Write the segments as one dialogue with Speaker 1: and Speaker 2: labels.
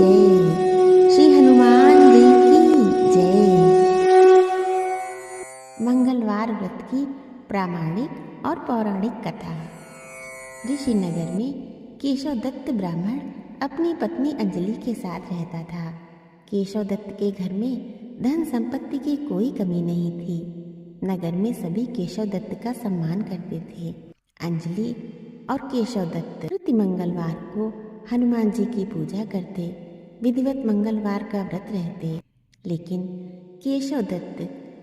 Speaker 1: जय। श्री हनुमान जी की जय। मंगलवार व्रत की प्रामाणिक और पौराणिक कथा। ऋषिनगर में केशव दत्त ब्राह्मण अपनी पत्नी अंजलि के साथ रहता था। केशव दत्त के घर में धन संपत्ति की कोई कमी नहीं थी। नगर में सभी केशव दत्त का सम्मान करते थे। अंजलि और केशव दत्त प्रति मंगलवार को हनुमान जी की पूजा करते, विधिवत मंगलवार का व्रत रहते। लेकिन केशव दत्त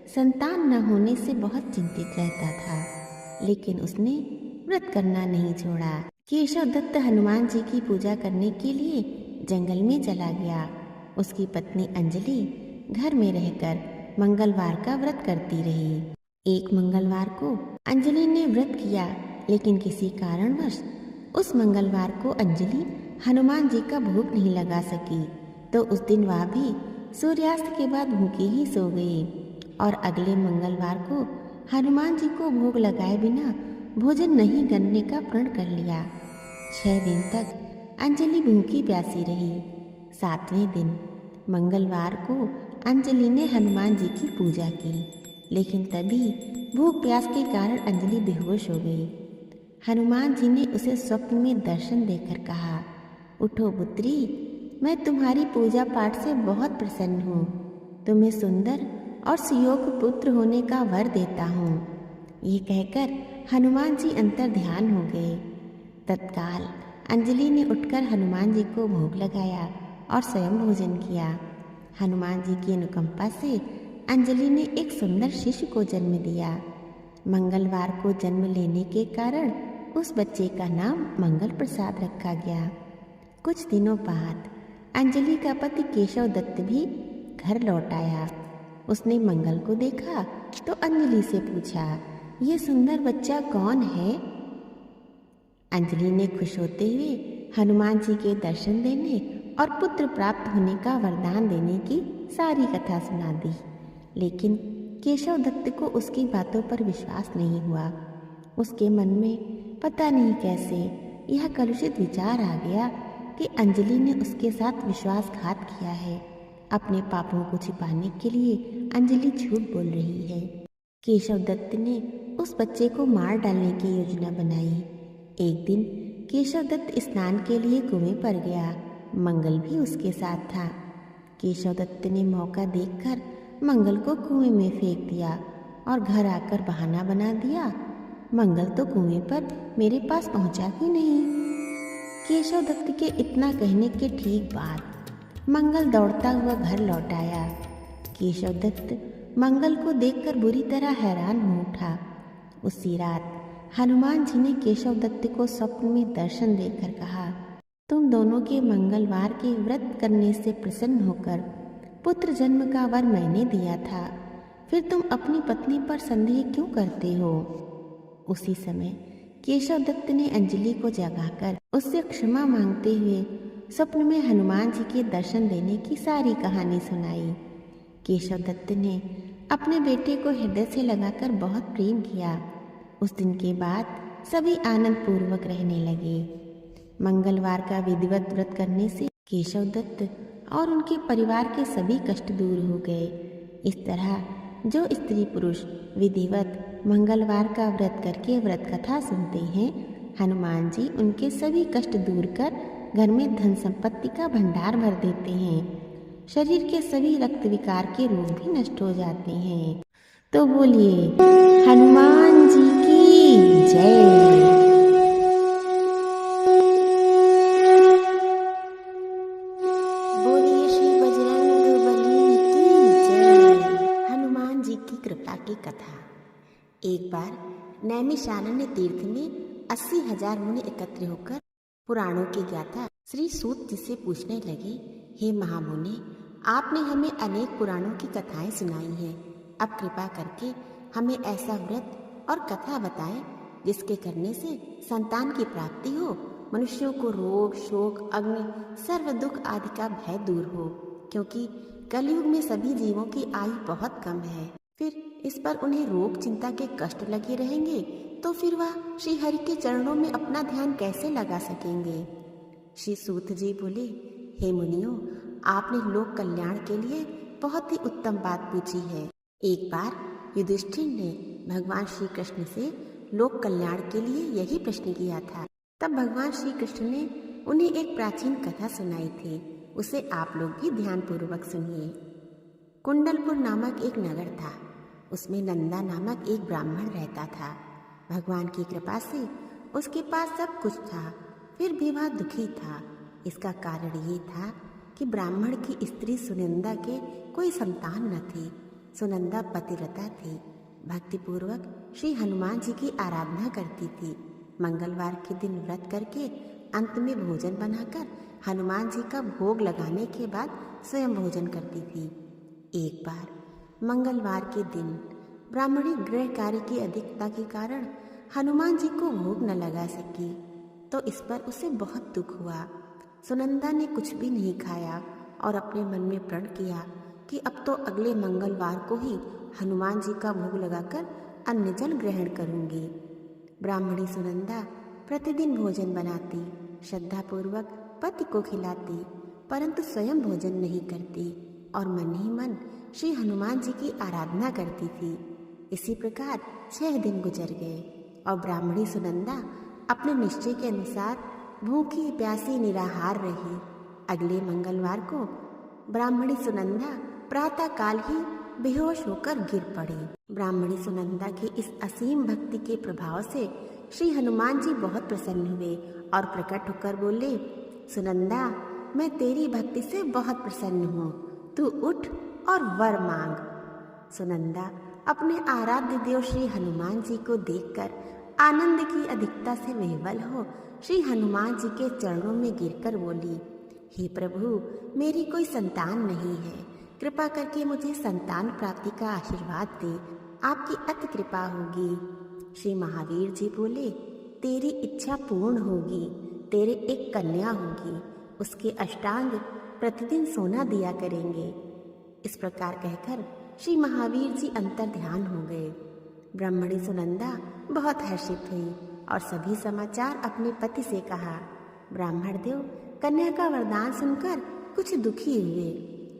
Speaker 1: संतान न होने से बहुत चिंतित रहता था, लेकिन उसने व्रत करना नहीं छोड़ा। केशव दत्त हनुमान जी की पूजा करने के लिए जंगल में चला गया। उसकी पत्नी अंजलि घर में रहकर मंगलवार का व्रत करती रही। एक मंगलवार को अंजलि ने व्रत किया, लेकिन किसी कारणवश उस मंगलवार को अंजलि हनुमान जी का भोग नहीं लगा सकी। तो उस दिन वह भी सूर्यास्त के बाद भूखी ही सो गई और अगले मंगलवार को हनुमान जी को भोग लगाए बिना भोजन नहीं करने का प्रण कर लिया। 6 दिन तक अंजलि भूखी प्यासी रही। 7वें दिन मंगलवार को अंजलि ने हनुमान जी की पूजा की, लेकिन तभी भूख प्यास के कारण अंजलि बेहोश हो गई। हनुमान जी ने उसे स्वप्न में दर्शन देकर कहा, उठो पुत्री, मैं तुम्हारी पूजा पाठ से बहुत प्रसन्न हूँ। तुम्हें सुंदर और सुयोग्य पुत्र होने का वर देता हूँ। ये कहकर हनुमान जी अंतर ध्यान हो गए। तत्काल अंजलि ने उठकर हनुमान जी को भोग लगाया और स्वयं भोजन किया। हनुमान जी की अनुकंपा से अंजलि ने एक सुंदर शिशु को जन्म दिया। मंगलवार को जन्म लेने के कारण उस बच्चे का नाम मंगल प्रसाद रखा गया। कुछ दिनों बाद अंजलि का पति केशव दत्त भी घर लौट आया। उसने मंगल को देखा तो अंजलि से पूछा, ये सुंदर बच्चा कौन है? अंजलि ने खुश होते हुए हनुमान जी के दर्शन देने और पुत्र प्राप्त होने का वरदान देने की सारी कथा सुना दी। लेकिन केशव दत्त को उसकी बातों पर विश्वास नहीं हुआ। उसके मन में पता नहीं कैसे यह कलुषित विचार आ गया कि अंजलि ने उसके साथ विश्वासघात किया है। अपने पापों को छिपाने के लिए अंजलि झूठ बोल रही है। केशव दत्त ने उस बच्चे को मार डालने की योजना बनाई। एक दिन केशव दत्त स्नान के लिए कुएं पर गया। मंगल भी उसके साथ था। केशव दत्त ने मौका देखकर मंगल को कुएं में फेंक दिया और घर आकर बहाना बना दिया, मंगल तो कुएं पर मेरे पास पहुंचा ही नहीं। केशव दत्त के इतना कहने के ठीक बाद मंगल दौड़ता हुआ घर लौट आया। केशव दत्त मंगल को देखकर बुरी तरह हैरान हो उठा। उसी रात हनुमान जी ने केशव दत्त को स्वप्न में दर्शन देकर कहा, तुम दोनों के मंगलवार के व्रत करने से प्रसन्न होकर पुत्र जन्म का वर मैंने दिया था, फिर तुम अपनी पत्नी पर संदेह क्यों करते हो? उसी समय केशव दत्त ने अंजलि को जगाकर उससे क्षमा मांगते हुए स्वप्न में हनुमान जी के दर्शन देने की सारी कहानी सुनाई। केशव दत्त ने अपने बेटे को हृदय से लगाकर बहुत प्रेम किया। उस दिन के बाद सभी आनंद पूर्वक रहने लगे। मंगलवार का विधिवत व्रत करने से केशव दत्त और उनके परिवार के सभी कष्ट दूर हो गए। इस तरह जो स्त्री पुरुष विधिवत मंगलवार का व्रत करके व्रत कथा सुनते हैं, हनुमान जी उनके सभी कष्ट दूर कर घर में धन संपत्ति का भंडार भर देते हैं। शरीर के सभी रक्त विकार के रोग भी नष्ट हो जाते हैं। तो बोलिए हनुमान जी की जय। बोलिए श्री बजरंगबली की जय। हनुमान जी की कृपा की कथा। एक बार नैमिषारण्य तीर्थ में 80,000 मुनि एकत्र होकर पुराणों की गाथा श्री सूत जी से पूछने लगे, हे महामुनि, आपने हमें अनेक पुराणों की कथाएं सुनाई हैं। अब कृपा करके हमें ऐसा व्रत और कथा बताएं जिसके करने से संतान की प्राप्ति हो, मनुष्यों को रोग, शोक, अग्नि, सर्व दुख आदि का भय दूर हो, क्योंकि कलयुग में सभी जीवों की आयु बहुत कम है। फिर इस पर उन्हें रोग चिंता के कष्ट लगे रहेंगे तो फिर वह श्री हरि के चरणों में अपना ध्यान कैसे लगा सकेंगे? श्री सूत जी बोले, हे मुनियों, आपने लोक कल्याण के लिए बहुत ही उत्तम बात पूछी है। एक बार युधिष्ठिर ने भगवान श्री कृष्ण से लोक कल्याण के लिए यही प्रश्न किया था। तब भगवान श्री कृष्ण ने उन्हें एक प्राचीन कथा सुनाई थी। उसे आप लोग भी ध्यानपूर्वक सुनिए। कुंडलपुर नामक एक नगर था। उसमें नंदा नामक एक ब्राह्मण रहता था। भगवान की कृपा से उसके पास सब कुछ था, फिर भी वह दुखी था। इसका कारण ये था कि ब्राह्मण की स्त्री सुनंदा के कोई संतान न थी। सुनंदा पतिव्रता थी, भक्तिपूर्वक श्री हनुमान जी की आराधना करती थी। मंगलवार के दिन व्रत करके अंत में भोजन बनाकर हनुमान जी का भोग लगाने के बाद स्वयं भोजन करती थी। एक बार मंगलवार के दिन ब्राह्मणी गृह कार्य की अधिकता के कारण हनुमान जी को भोग न लगा सकी, तो इस पर उसे बहुत दुख हुआ। सुनंदा ने कुछ भी नहीं खाया और अपने मन में प्रण किया कि अब तो अगले मंगलवार को ही हनुमान जी का भोग लगाकर अन्न जल ग्रहण करूंगी। ब्राह्मणी सुनंदा प्रतिदिन भोजन बनाती, श्रद्धापूर्वक पति को खिलाती, परंतु स्वयं भोजन नहीं करती और मन ही मन श्री हनुमान जी की आराधना करती थी। इसी प्रकार 6 दिन गुजर गए और ब्राह्मणी सुनंदा अपने निश्चय के अनुसार भूखी प्यासी निराहार रही। अगले मंगलवार को ब्राह्मणी सुनंदा प्रातः काल ही बेहोश होकर गिर पड़ी। ब्राह्मणी सुनंदा की इस असीम भक्ति के प्रभाव से श्री हनुमान जी बहुत प्रसन्न हुए और प्रकट होकर बोले, सुनंदा, मैं तेरी भक्ति से बहुत प्रसन्न हूँ, तू उठ और वर मांग। सुनंदा अपने आराध्य देव श्री हनुमान जी को देखकर आनंद की अधिकता से विह्वल हो श्री हनुमान जी के चरणों में गिरकर बोली, हे प्रभु, मेरी कोई संतान नहीं है, कृपा करके मुझे संतान प्राप्ति का आशीर्वाद दे, आपकी अति कृपा होगी। श्री महावीर जी बोले, तेरी इच्छा पूर्ण होगी, तेरे एक कन्या होगी, उसके अष्टांग प्रतिदिन सोना दिया करेंगे। इस प्रकार कहकर श्री महावीर जी अंतर ध्यान हो गए। ब्राह्मणी सुनंदा बहुत हर्षित हुई और सभी समाचार अपने पति से कहा। ब्राह्मण देव कन्या का वरदान सुनकर कुछ दुखी हुए,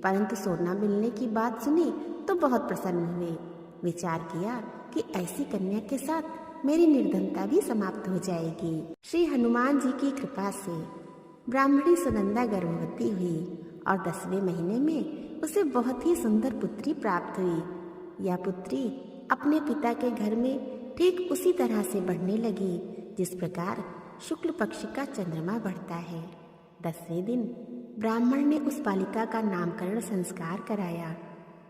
Speaker 1: परंतु सोना मिलने की बात सुनी तो बहुत प्रसन्न हुए। विचार किया कि ऐसी कन्या के साथ मेरी निर्धनता भी समाप्त हो जाएगी। श्री हनुमान जी की कृपा से ब्राह्मणी सुनंदा गर्भवती हुई और 10वें महीने में उसे बहुत ही सुंदर पुत्री प्राप्त हुई। यह पुत्री अपने पिता के घर में ठीक उसी तरह से बढ़ने लगी जिस प्रकार शुक्ल पक्ष का चंद्रमा बढ़ता है। 10वें दिन ब्राह्मण ने उस बालिका का नामकरण संस्कार कराया।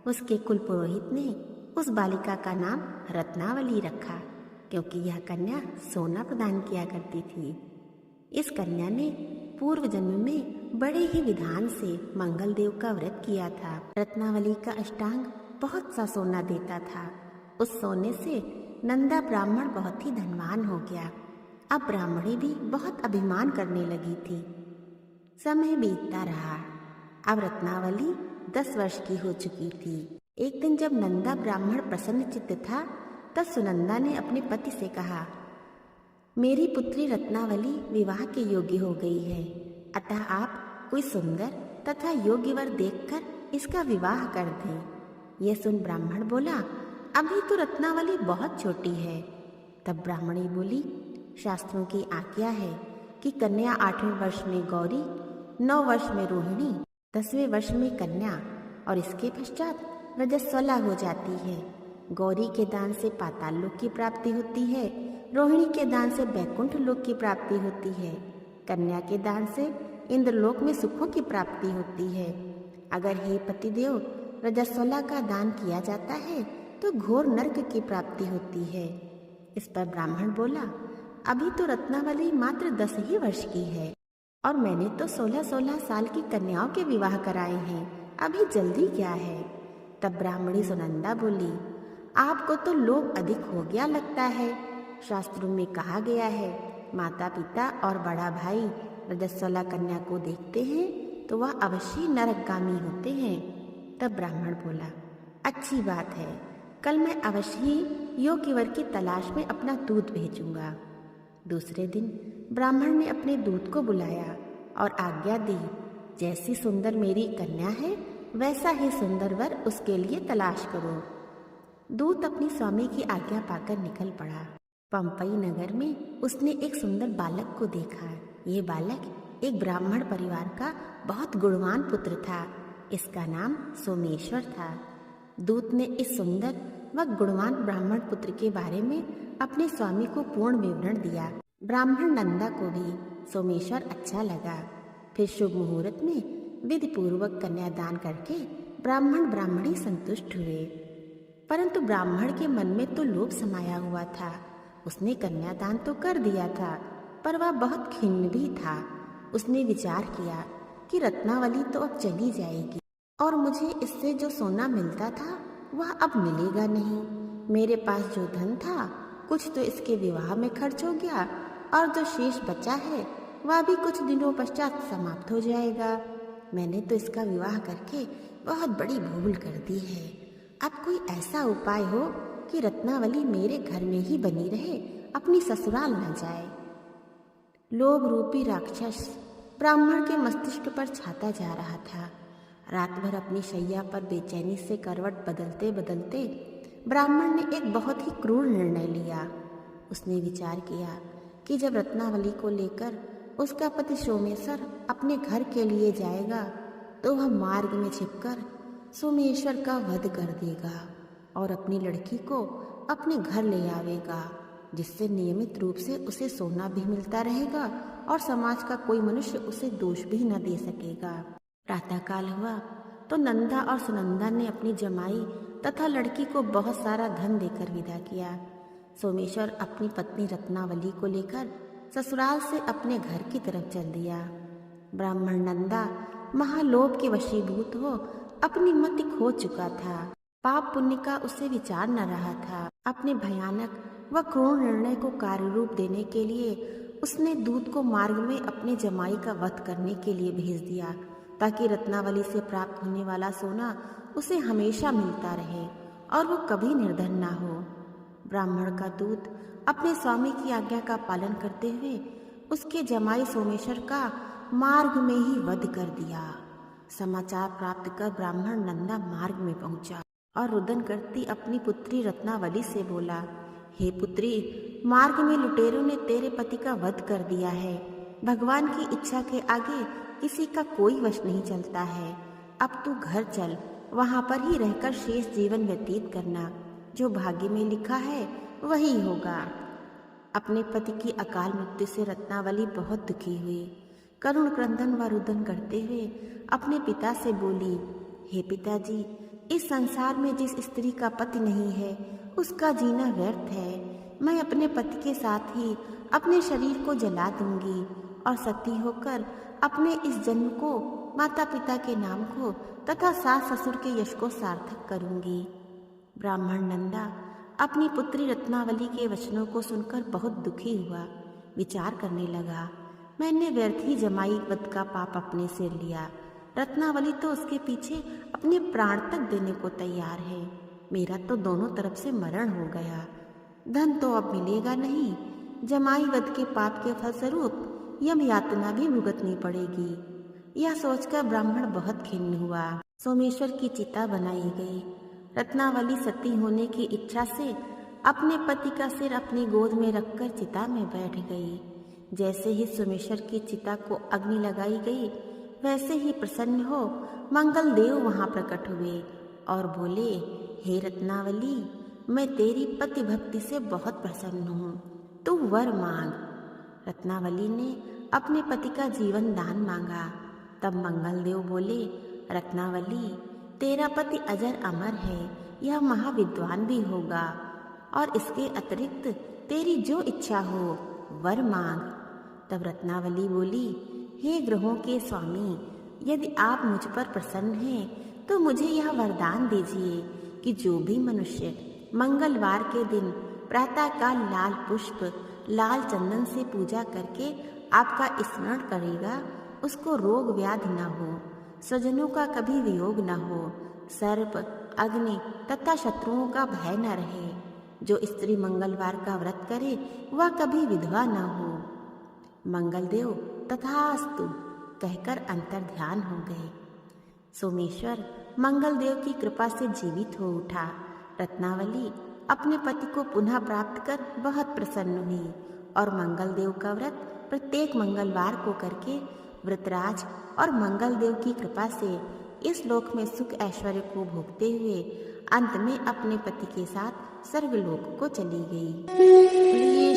Speaker 1: उसके कुल पुरोहित ने उस बालिका का नाम रत्नावली रखा, क्योंकि यह कन्या सोना प्रदान किया करती थी। इस कन्या ने पूर्व जन्म में बड़े ही विधान से मंगल देव का व्रत किया था। रत्नावली का अष्टांग बहुत सा सोना देता था। उस सोने से नंदा ब्राह्मण बहुत ही धनवान हो गया। अब ब्राह्मणी भी बहुत अभिमान करने लगी थी। समय बीतता रहा। अब रत्नावली 10 वर्ष की हो चुकी थी। एक दिन जब नंदा ब्राह्मण प्रसन्न चित्त था, तब सुनंदा ने अपने पति से कहा, मेरी पुत्री रत्नावली विवाह के योग्य हो गई है, अतः आप कोई सुंदर तथा योग्य वर देखकर इसका विवाह कर दें। यह सुन ब्राह्मण बोला, अभी तो रत्नावली बहुत छोटी है। तब ब्राह्मणी बोली, शास्त्रों की आज्ञा है कि कन्या 8वें वर्ष में गौरी, 9 वर्ष में रोहिणी, 10वें वर्ष में कन्या और इसके पश्चात रजस्वला हो जाती है। गौरी के दान से पाताल लोक की प्राप्ति होती है, रोहिणी के दान से बैकुंठ लोक की प्राप्ति होती है, कन्या के दान से इंद्रलोक में सुखों की प्राप्ति होती है। अगर हे पतिदेव रजस्वला का दान किया जाता है तो घोर नरक की प्राप्ति होती है। इस पर ब्राह्मण बोला, अभी तो रत्नावली मात्र 10 ही वर्ष की है और मैंने तो 16-16 साल की कन्याओं के विवाह कराए हैं, अभी जल्दी क्या है। तब ब्राह्मणी सुनंदा बोली, आपको तो लोभ अधिक हो गया लगता है। शास्त्रों में कहा गया है, माता पिता और बड़ा भाई रजस्वला कन्या को देखते हैं तो वह अवश्य नरकगामी होते हैं। तब ब्राह्मण बोला, अच्छी बात है, कल मैं अवश्य ही योग्य वर की तलाश में अपना दूत भेजूंगा। दूसरे दिन ब्राह्मण ने अपने दूत को बुलाया और आज्ञा दी, जैसी सुंदर मेरी कन्या है वैसा ही सुंदर वर उसके लिए तलाश करो। दूत अपनी स्वामी की आज्ञा पाकर निकल पड़ा। पंपई नगर में उसने एक सुंदर बालक को देखा। ये बालक एक ब्राह्मण परिवार का बहुत गुणवान पुत्र था। इसका नाम सोमेश्वर था। दूत ने इस सुंदर व गुणवान ब्राह्मण पुत्र के बारे में अपने स्वामी को पूर्ण विवरण दिया। ब्राह्मण नंदा को भी सोमेश्वर अच्छा लगा। फिर शुभ मुहूर्त में विधि पूर्वक कन्यादान करके ब्राह्मण ब्राह्मणी संतुष्ट हुए। परंतु ब्राह्मण के मन में तो लोभ समाया हुआ था। उसने कन्यादान तो कर दिया था, पर वह बहुत खिन्न भी था। उसने विचार किया कि रत्नावली तो अब चली जाएगी और मुझे इससे जो सोना मिलता था वह अब मिलेगा नहीं। मेरे पास जो धन था कुछ तो इसके विवाह में खर्च हो गया और जो शेष बचा है वह भी कुछ दिनों पश्चात समाप्त हो जाएगा। मैंने तो इसका विवाह करके बहुत बड़ी भूल कर दी है। अब कोई ऐसा उपाय हो कि रत्नावली मेरे घर में ही बनी रहे, अपनी ससुराल न जाए। लोभ रूपी राक्षस ब्राह्मण के मस्तिष्क पर छाता जा रहा था। रात भर अपनी शैया पर बेचैनी से करवट बदलते बदलते ब्राह्मण ने एक बहुत ही क्रूर निर्णय लिया। उसने विचार किया कि जब रत्नावली को लेकर उसका पति सोमेश्वर अपने घर के लिए जाएगा तो वह मार्ग में छिपकर सोमेश्वर का वध कर देगा और अपनी लड़की को अपने घर ले आवेगा, जिससे नियमित रूप से उसे सोना भी मिलता रहेगा और समाज का कोई मनुष्य उसे दोष भी न दे सकेगा। प्रातःकाल हुआ तो नंदा और सुनंदा ने अपनी जमाई तथा लड़की को बहुत सारा धन देकर विदा किया। सोमेश्वर अपनी पत्नी रत्नावली को लेकर ससुराल से अपने घर की तरफ चल दिया। ब्राह्मण नंदा महालोभ के वशीभूत हो अपनी मति खो चुका था। पाप पुण्य का उसे विचार न रहा था। अपने भयानक व क्रूर निर्णय को कार्य रूप देने के लिए उसने दूत को मार्ग में अपने जमाई का वध करने के लिए भेज दिया, ताकि रत्नावली से प्राप्त होने वाला सोना उसे हमेशा मिलता रहे और वो कभी निर्धन ना हो। ब्राह्मण का दूत अपने स्वामी की आज्ञा का पालन करते हुए उसके जमाई सोमेश्वर का मार्ग में ही वध कर दिया। समाचार प्राप्त कर ब्राह्मण नंदा मार्ग में पहुंचा और रुदन करती अपनी पुत्री रत्नावली से बोला, हे पुत्री, मार्ग में लुटेरों ने तेरे पति का वध कर दिया है। भगवान की इच्छा के आगे किसी का कोई वश नहीं चलता है। अब तू घर चल, वहां पर ही रहकर शेष जीवन व्यतीत करना। जो भाग्य में लिखा है वही होगा। अपने पति की अकाल मृत्यु से रत्नावली बहुत दुखी हुई। करुण क्रंदन व रुदन करते हुए अपने पिता से बोली, हे पिताजी, इस संसार में जिस स्त्री का पति नहीं है उसका जीना व्यर्थ है। मैं अपने पति के साथ ही अपने शरीर को जला दूंगी और सती होकर अपने इस जन्म को, माता पिता के नाम को तथा सास ससुर के यश को सार्थक करूंगी। ब्राह्मण नंदा अपनी पुत्री रत्नावली के वचनों को सुनकर बहुत दुखी हुआ। विचार करने लगा, मैंने व्यर्थ ही जमाई वध का पाप अपने सिर लिया। रत्नावली तो उसके पीछे अपने प्राण तक देने को तैयार है। मेरा तो दोनों तरफ से मरण हो गया। धन तो अब मिलेगा नहीं। जमाई वध के पाप के फलस्वरूप यम यातना भी भुगतनी पड़ेगी। यह सोचकर ब्राह्मण बहुत खिन्न हुआ। सोमेश्वर की चिता बनाई गई। रत्नावली सती होने की इच्छा से अपने पति का सिर अपनी गोद में रखकर चिता में बैठ गई। जैसे ही सोमेश्वर की चिता को अग्नि लगाई गई, वैसे ही प्रसन्न हो मंगल देव वहां प्रकट हुए और बोले, हे रत्नावली, मैं तेरी पति भक्ति से बहुत प्रसन्न हूँ, तू वर मांग। रत्नावली ने अपने पति का जीवन दान मांगा। तब मंगल देव बोले, रत्नावली, तेरा पति अजर अमर है, यह महाविद्वान भी होगा और इसके अतिरिक्त तेरी जो इच्छा हो वर मांग। तब रत्नावली बोली, हे ग्रहों के स्वामी, यदि आप मुझ पर प्रसन्न हैं तो मुझे यह वरदान दीजिए कि जो भी मनुष्य मंगलवार के दिन प्रातःकाल लाल पुष्प, लाल चंदन से पूजा करके आपका स्मरण करेगा, उसको रोग व्याधि न हो, स्वजनों का कभी वियोग न हो, सर्प, अग्नि तथा शत्रुओं का भय न रहे। जो स्त्री मंगलवार का व्रत करे वह कभी विधवा न हो। मंगलदेव तथास्तु। कहकर अंतर ध्यान हो गए। सोमेश्वर मंगलदेव की कृपा से जीवित हो उठा। रत्नावली अपने पति को पुनः प्राप्त कर बहुत प्रसन्न हुई और मंगलदेव का व्रत प्रत्येक मंगलवार को करके व्रतराज और मंगलदेव की कृपा से इस लोक में सुख ऐश्वर्य को भोगते हुए अंत में अपने पति के साथ स्वर्गलोक को चली गई।